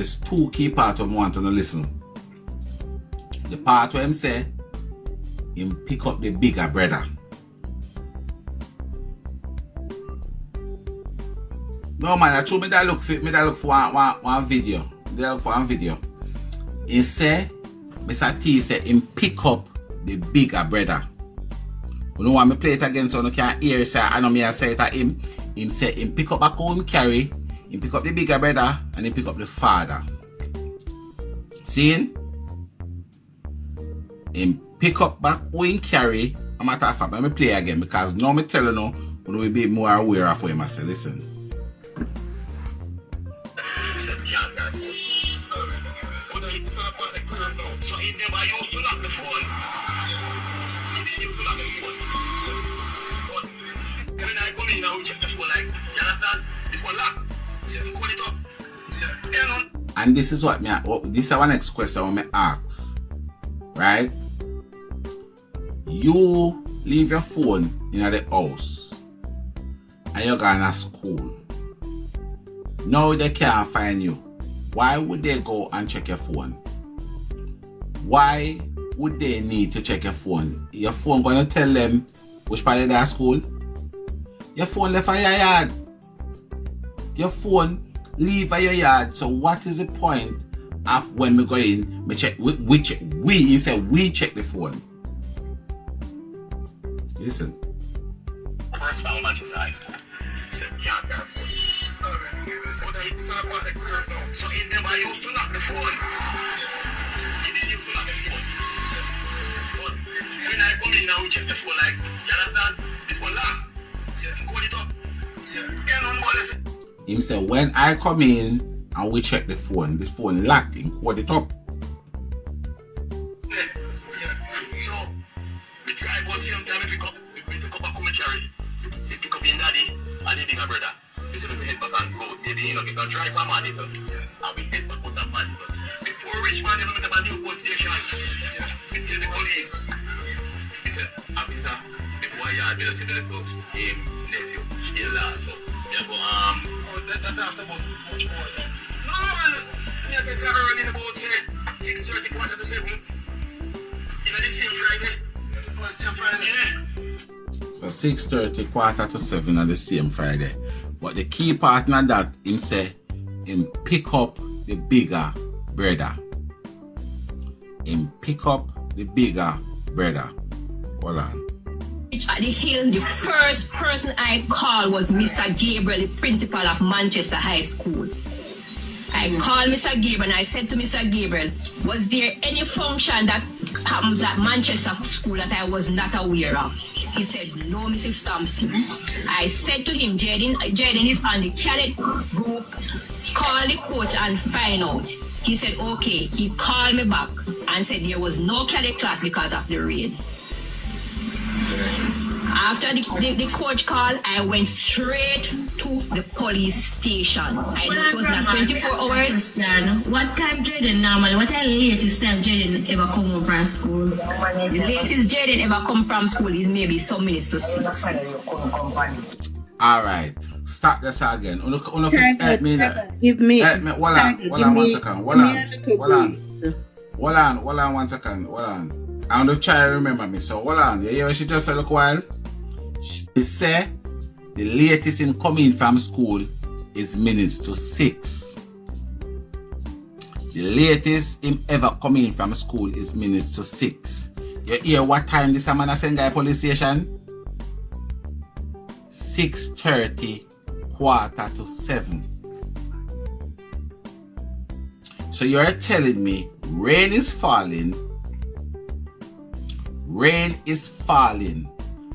there's two key parts I want to listen. The part where him say him pick up the bigger brother. No man, I told me that look for one video. They look for one video. He say, Mr. T said him pick up the bigger brother. You know want me play it again so you can hear it, say I know me I say it at him. Him say him pick up back home carry, him pick up the bigger brother and him pick up the father. See? Him pick up back home carry. I'm matter of fact, let me play again because now me tell you we will be more aware of what I say. Listen. So he never used to lock the phone. He didn't used to lock the phone. But when I come in now, we check the phone like, you understand? The phone lock. Yes. Put it up. Yeah. And this is what this is our next question I want me ask. Right? You leave your phone in the house and you're going to school. Now they can't find you. Why would they go and check your phone? Why would they need to check your phone? Your phone going to tell them which part of their school? Your phone left at your yard. Your phone leave at your yard. So what is the point of when we go in, we check, we check the phone? Listen. First time I just said, can't carry phone. So he never used to lock the phone. He didn't used to lock the phone. Yes. But when I come in now, we check the phone like, you understand? The phone lock. Yes. Hold it up. Yeah. Him say, when I come in and we check the phone locked, him hold it up. Yeah. So, we try about same time we pick up back home and carry. We pick up in daddy and the bigger brother. We say head back and go. Maybe you know, get a drive for money. Yes. And we head back on that money. Before rich man, they have a new post station. Yeah. We tell the police. We say, officer, the boy yard, we see the coach, him, nephew, in-law. So, we go, that after about much more than. No, man. We have to start running about, say, 6:30, quarter to 7. You know, the same Friday. Same Friday, yeah. So 6:30, quarter to 7 on the same Friday. But the key partner that him say, him pick up the bigger brother. Him pick up the bigger brother. Hold on. At the hill, the first person I called was Mr. Gabriel, the principal of Manchester High School. I called Mr. Gabriel and I said to Mr. Gabriel, was there any function that happens at Manchester School that I was not aware of? He said, no, Mrs. Thompson. I said to him, Jayden is on the cadet group. Call the coach and find out. He said, okay. He called me back and said there was no cadet class because of the rain. After the coach call, I went straight to the police station. I know it was not 24 hours. What time Jayden normally? What time latest time Jayden ever come home from school? The latest Jayden ever come from school is maybe some minutes to 6. Alright. Stop this again. Help me now. Give me. Help me. Hold on 1 second. Hold on 1 second. Hold on. I'm going to try to remember me. So hold on. You hear what she just said a little while? She said the latest in coming from school is minutes to 6. The latest him ever coming from school is minutes to 6. You hear what time this man a send guy police station? 6:30, quarter to 7. So you're telling me rain is falling,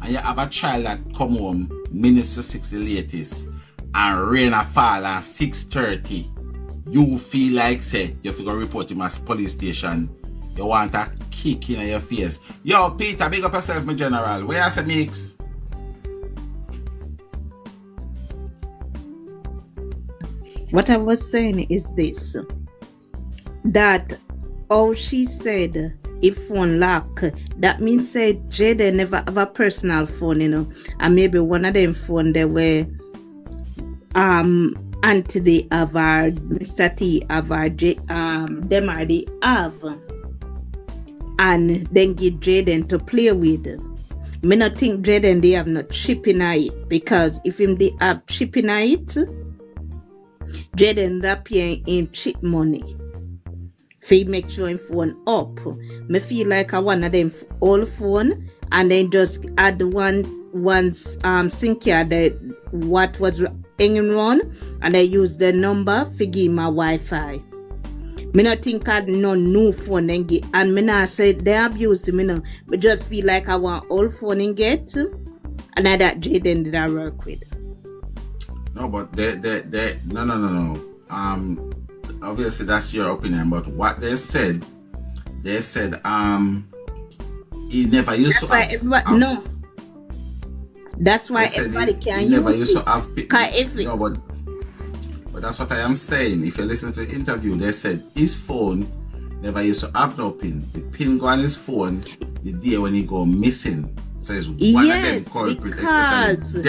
and you have a child that come home minutes to 6 the latest, and rain a fall at 6:30. You feel like say you have to go report him as police station. You want a kick in your face. Yo, Peter, big up yourself, my general. Where you say mix? What I was saying is this, that she said if phone lock, that means say Jayden never have a personal phone, and maybe one of them phone they were Auntie they have our Mr. T have our them already have, and then give Jayden to play with. Me not think Jayden they have not chip in it, because if him they have chip in it, Jayden that paying him cheap money. Fi make sure him phone up. Me feel like I one of them old phone, and then just add one's SIM card that what was hanging around, and I use the number for give my Wi-Fi. Me not think I no new phone and get, and me not say they abuse me no. Me just feel like I want old phone and get, and I that Jayden did I work with. No, but they no. Obviously that's your opinion, but what they said he never used to have, no. That's why everybody can use it. He never used to have no, but that's what I am saying. If you listen to the interview, they said his phone never used to have no pin. The pin go on his phone the day when he go missing. So it's one of them culprits, especially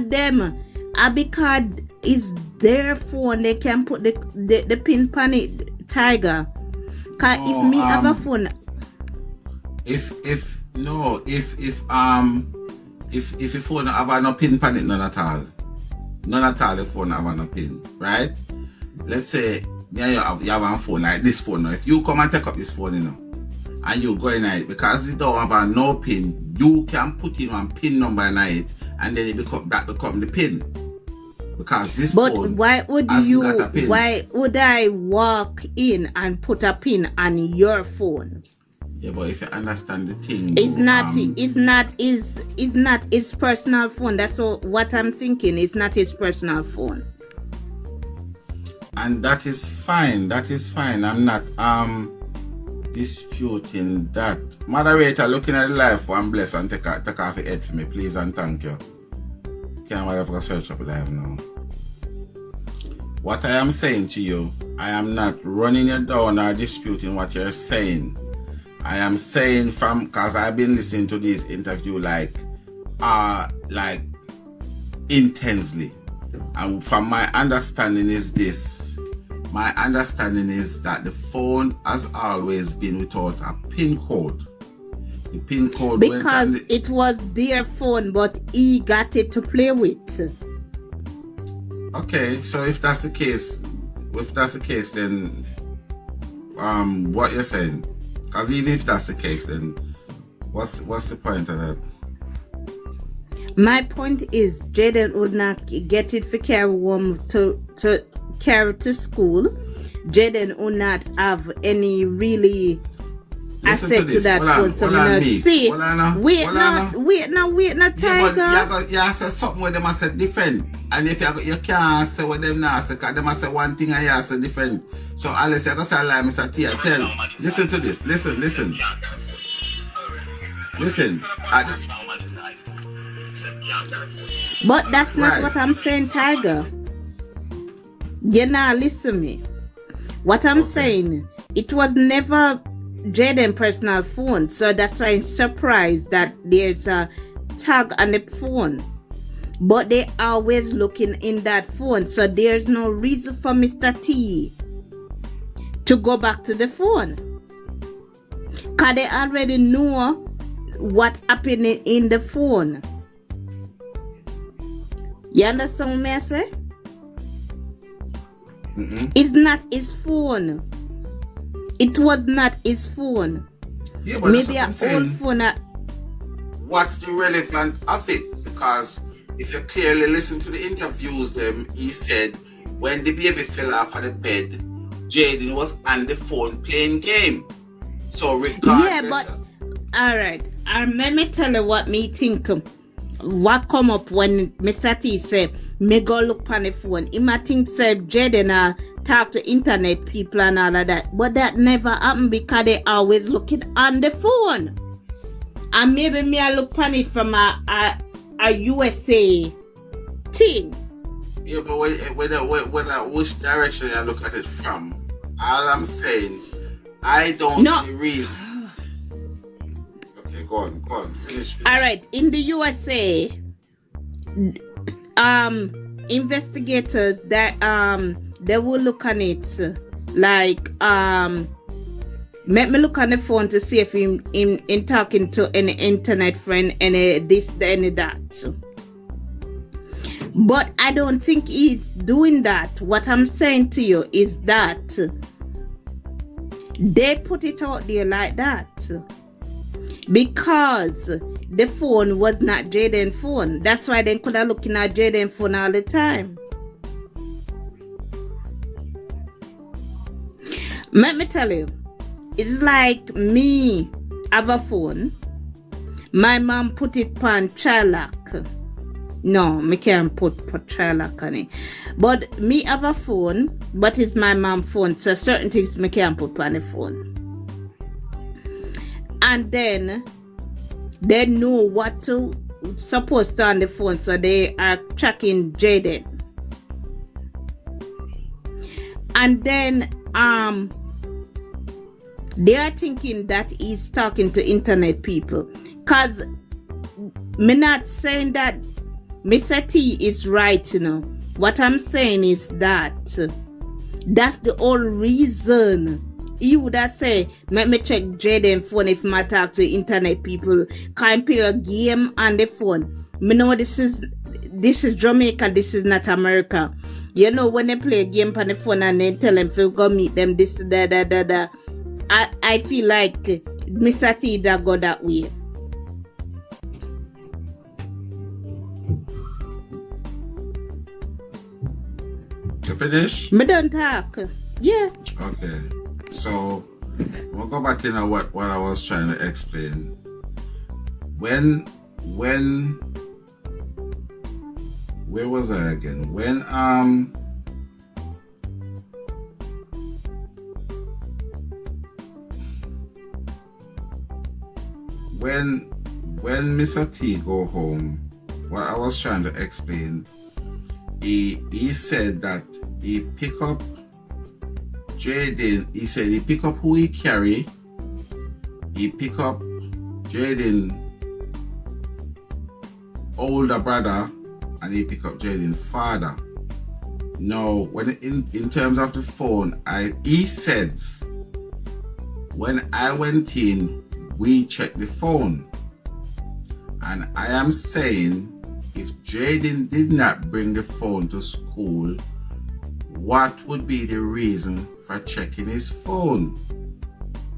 them are because it's their phone, they can put the pin on it, Tiger. Cause if me have a phone, if your phone have no pin on it, none at all the phone have no pin, right? Let's say you have a phone like this phone now. If you come and take up this phone, and you go in it, because it don't have no pin, you can put in one pin number in it, and then become the pin. Because this phone why would I walk in and put a pin on your phone? Yeah, but if you understand the thing, it's not his personal phone. That's all what I'm thinking. It's not his personal phone. And that is fine. I'm not disputing that. Moderator, looking at the live, one bless and take off your head for me, please and thank you. Can't whatever search up live now. What I am saying to you, I am not running you down or disputing what you're saying. I am saying because I've been listening to this interview like intensely. And from my understanding is this. My understanding is that the phone has always been without a PIN code. The PIN code because it was their phone, but he got it to play with. Okay, so if that's the case, then what you're saying? Because even if that's the case, then what's the point of that? My point is, Jayden would not get it for carry home to carry to school. Jayden would not have any really asset to that phone. So I'm see. Wait, Tiger. Yeah, but you say something with them I said different. And if you can't say what them now say, because them I say one thing and you say different. So unless you go say like Mr. Tia, tell. Listen to this. Listen. But that's not what I'm saying, Tiger. You now listen to me. What I'm saying, it was never Jayden's personal phone, so that's why I'm surprised that there's a tag on the phone. But they always looking in that phone, so there's no reason for Mr. T to go back to the phone. Because they already know what happened in the phone. You understand what I say? Mm-mm. It's not his phone. It was not his phone. Yeah, but maybe an old phone. What's the relevance of it? Because if you clearly listen to the interviews, he said when the baby fell off of the bed, Jayden was on the phone playing game. So regardless. Yeah, but alright. Let me tell you what me think. What come up when Mr. T said, me go look on the phone. He might think said Jayden talk to internet people and all of that. But that never happened because they always looking on the phone. And maybe me I look on it from a USA thing. Yeah, but which direction you look at it from? All I'm saying, I don't see the reason. Okay, go on. Finish. All right, in the USA, investigators that they will look on it like let me look on the phone to see if in talking to any internet friend, any this, any that. But I don't think he's doing that. What I'm saying to you is that they put it out there like that because the phone was not Jayden's phone. That's why they could have looking at Jayden's phone all the time. Let me tell you, it's like me have a phone. My mom put it on child lock. No, me can't put child lock on it. But me have a phone, but it's my mom's phone. So certain things me can't put on the phone. And then they know what to supposed to on the phone, so they are tracking Jayden. And then they are thinking that he's talking to internet people. Cause me not saying that Mr. T is right, you know. What I'm saying is that that's the whole reason. He would have said, let me check Jayden's phone if I talk to internet people. Can't play a game on the phone. Me know this is Jamaica, this is not America. You know, when they play a game on the phone and then tell them to go meet them, this, da. I feel like Mr. T that go that way. You finish? Me don't talk. Yeah. Okay. So we'll go back in on what I was trying to explain. When where was I again? When Mr. T go home, what I was trying to explain, he said that he pick up Jayden. He said he pick up who he carry. He pick up Jayden older brother, and he pick up Jayden father. Now, when in terms of the phone, he said when I went in, we checked the phone. And I am saying, if Jayden did not bring the phone to school, what would be the reason for checking his phone?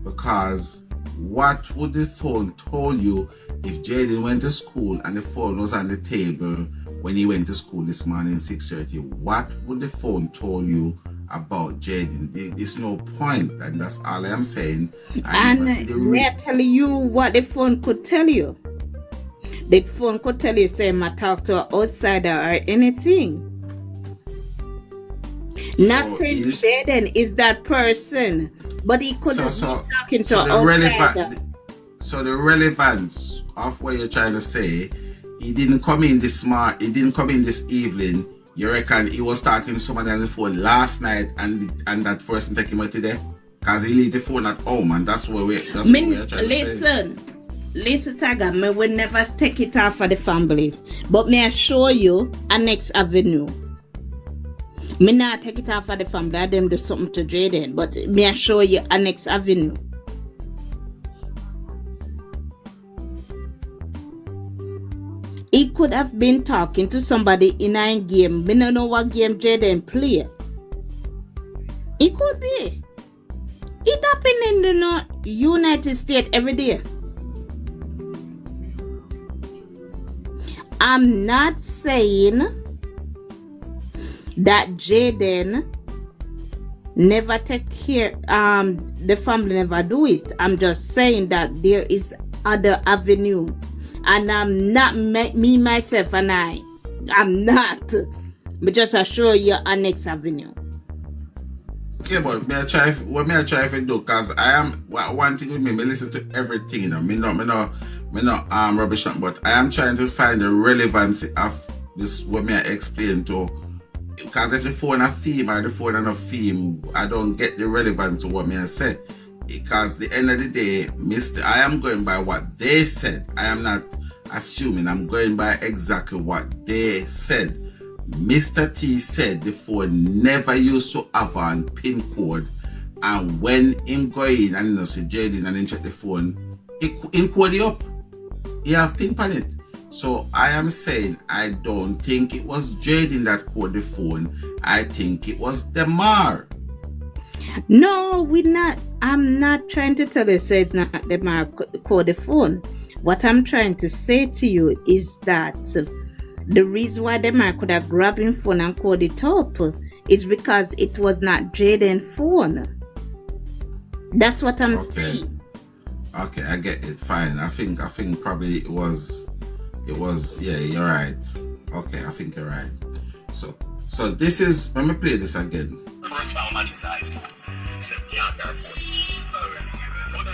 Because what would the phone told you if Jayden went to school and the phone was on the table when he went to school this morning 6:30? What would the phone told you about Jayden? There's no point, and that's all I am saying. And may I tell you what the phone could tell you? The phone could tell you, say, I talk to an outsider or anything. Not saying Jayden is that person, but he could be talking to an outsider. So the relevance of what you're trying to say, he didn't come in this evening. You reckon he was talking to somebody on the phone last night and that person take him out today? Because he leave the phone at home, and that's what we're trying to say. Listen, Taga, me will never take it off for the family. But may I show you a next avenue. Me not take it off for the family. I them do something to Jayden. But may I show you a next avenue. He could have been talking to somebody in a game. Me don't know what game Jayden play. It could be. It happen in the United States every day. I'm not saying that Jayden never take care, the family never do it. I'm just saying that there is other avenue. And I'm not, me, myself, and I'm not. But just assure you a next avenue. Yeah, but may I try if I do, because I am, one thing with me listen to everything, you know. Me not rubbish, but I am trying to find the relevancy of this, what may I explain to. Because if the phone a theme or the phone not a theme, I don't get the relevance to what may I say. Because the end of the day, I am going by what they said. I am not assuming, I'm going by exactly what they said. Mr. T said the phone never used to have a pin code, and when him go in and see Jayden and then check the phone, him code it up. He have pin on it. So I am saying I don't think it was Jayden that called the phone. I think it was Demar. No, we're not. I'm not trying to tell you say it's not Demar called the phone. What I'm trying to say to you is that the reason why Demar could have grabbed his phone and called it up is because it was not Jayden's phone. That's what I'm saying. Okay, I get it. Fine. I think probably it was yeah, you're right. Okay, I think you're right. So this is, let me play this again. First foul match is eyes too. Except John Carrefour. Alright. So the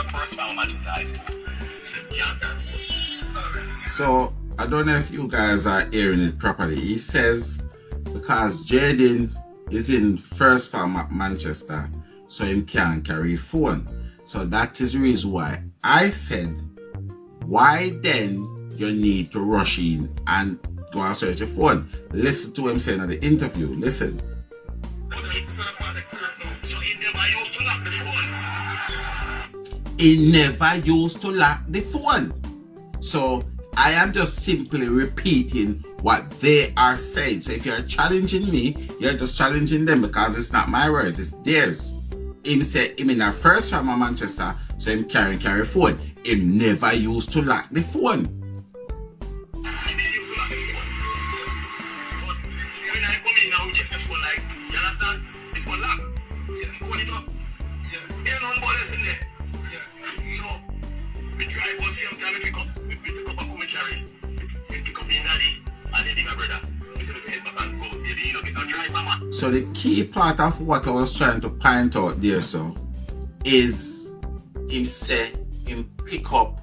first foul match is eyes too. Except John Carrefour. Alright. So I don't know if you guys are hearing it properly. He says because Jayden is in first foul Manchester, so he can't carry phone. So that is the reason why I said, why then you need to rush in and go and search your phone. Listen to him saying at the interview. Listen. So he never used to lock the phone. He never used to lock the phone. So I am just simply repeating what they are saying. So if you're challenging me, you're just challenging them because it's not my words, it's theirs. Him said him in a first time at Manchester, so him carry phone. Him never used to lock the phone. So the key part of what I was trying to point out there, so, is him say him pick up